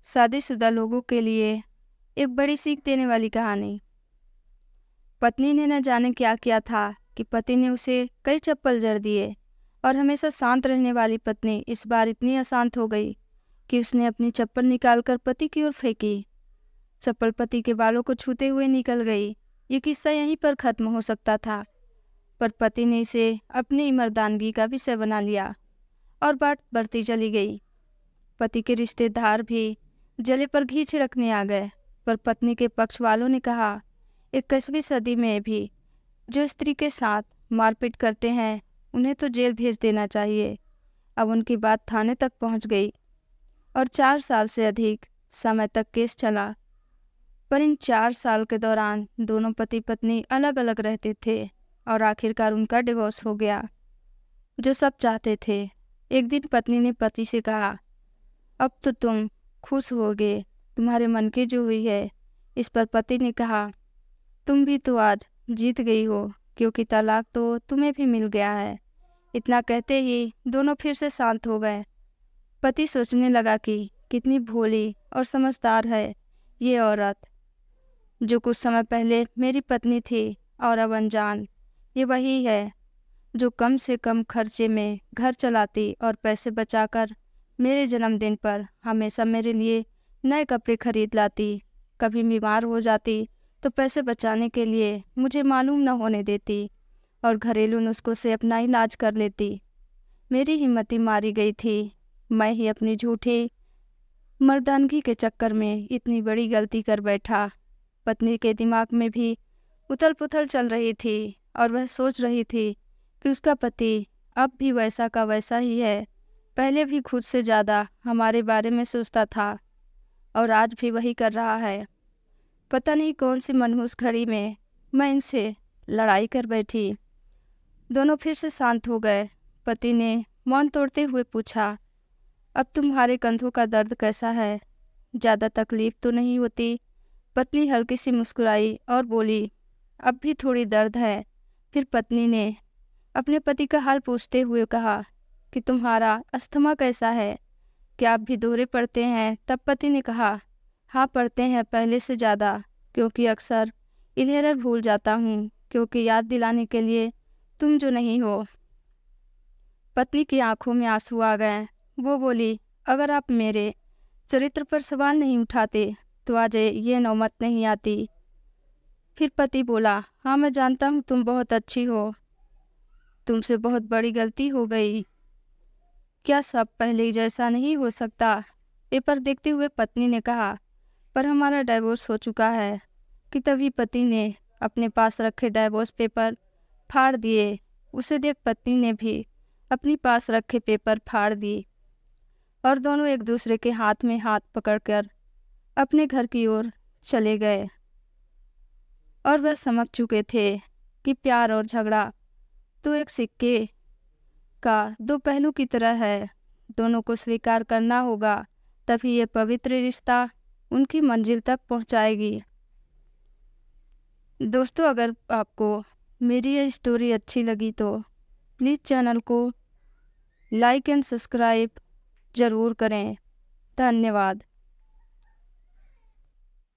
शादीशुदा लोगों के लिए एक बड़ी सीख देने वाली कहानी। पत्नी ने न जाने क्या किया था कि पति ने उसे कई चप्पल जड़ दिए और हमेशा शांत रहने वाली पत्नी इस बार इतनी अशांत हो गई कि उसने अपनी चप्पल निकालकर पति की ओर फेंकी। चप्पल पति के बालों को छूते हुए निकल गई। ये किस्सा यहीं पर खत्म हो सकता था, पर पति ने इसे अपनी मर्दानगी का विषय बना लिया और बात बढ़ती चली गई। पति के रिश्तेदार भी जले पर घी छिड़कने आ गए, पर पत्नी के पक्ष वालों ने कहा, 21वीं सदी में भी जो स्त्री के साथ मारपीट करते हैं उन्हें तो जेल भेज देना चाहिए। अब उनकी बात थाने तक पहुंच गई और 4 साल से अधिक समय तक केस चला। पर इन 4 साल के दौरान दोनों पति पत्नी अलग अलग रहते थे और आखिरकार उनका डिवोर्स हो गया, जो सब चाहते थे। एक दिन पत्नी ने पति से कहा, अब तो तुम खुश होगे, तुम्हारे मन की जो हुई है। इस पर पति ने कहा, तुम भी तो आज जीत गई हो, क्योंकि तलाक तो तुम्हें भी मिल गया है। इतना कहते ही दोनों फिर से शांत हो गए। पति सोचने लगा कि कितनी भोली और समझदार है ये औरत, जो कुछ समय पहले मेरी पत्नी थी और अब अनजान। ये वही है जो कम से कम खर्चे में घर चलाती और पैसे बचाकर मेरे जन्मदिन पर हमेशा मेरे लिए नए कपड़े खरीद लाती। कभी बीमार हो जाती तो पैसे बचाने के लिए मुझे मालूम न होने देती और घरेलू नुस्खों से अपना इलाज कर लेती। मेरी हिम्मत ही मारी गई थी। मैं ही अपनी झूठी मर्दानगी के चक्कर में इतनी बड़ी गलती कर बैठा। पत्नी के दिमाग में भी उथल पुथल चल रही थी और वह सोच रही थी कि उसका पति अब भी वैसा का वैसा ही है। पहले भी खुद से ज़्यादा हमारे बारे में सोचता था और आज भी वही कर रहा है। पता नहीं कौन सी मनहूस घड़ी में मैं इनसे लड़ाई कर बैठी। दोनों फिर से शांत हो गए। पति ने मौन तोड़ते हुए पूछा, अब तुम्हारे कंधों का दर्द कैसा है? ज़्यादा तकलीफ तो नहीं होती? पत्नी हल्की सी मुस्कुराई और बोली, अब भी थोड़ी दर्द है। फिर पत्नी ने अपने पति का हाल पूछते हुए कहा कि तुम्हारा अस्थमा कैसा है? क्या आप भी दौरे पड़ते हैं? तब पति ने कहा, हाँ पड़ते हैं, पहले से ज़्यादा, क्योंकि अक्सर इन्हेलर भूल जाता हूँ, क्योंकि याद दिलाने के लिए तुम जो नहीं हो। पत्नी की आंखों में आंसू आ गए। वो बोली, अगर आप मेरे चरित्र पर सवाल नहीं उठाते तो आज ये नौबत नहीं आती। फिर पति बोला, हाँ मैं जानता हूँ तुम बहुत अच्छी हो, तुमसे बहुत बड़ी गलती हो गई। क्या सब पहले जैसा नहीं हो सकता? पेपर देखते हुए पत्नी ने कहा, पर हमारा डाइवोर्स हो चुका है। कि तभी पति ने अपने पास रखे डाइवोर्स पेपर फाड़ दिए। उसे देख पत्नी ने भी अपनी पास रखे पेपर फाड़ दिए और दोनों एक दूसरे के हाथ में हाथ पकड़कर अपने घर की ओर चले गए। और वह समझ चुके थे कि प्यार और झगड़ा तो एक सिक्के का 2 पहलू की तरह है। दोनों को स्वीकार करना होगा, तभी ये पवित्र रिश्ता उनकी मंजिल तक पहुंचाएगी। दोस्तों, अगर आपको मेरी ये स्टोरी अच्छी लगी तो प्लीज़ चैनल को लाइक एंड सब्सक्राइब ज़रूर करें। धन्यवाद।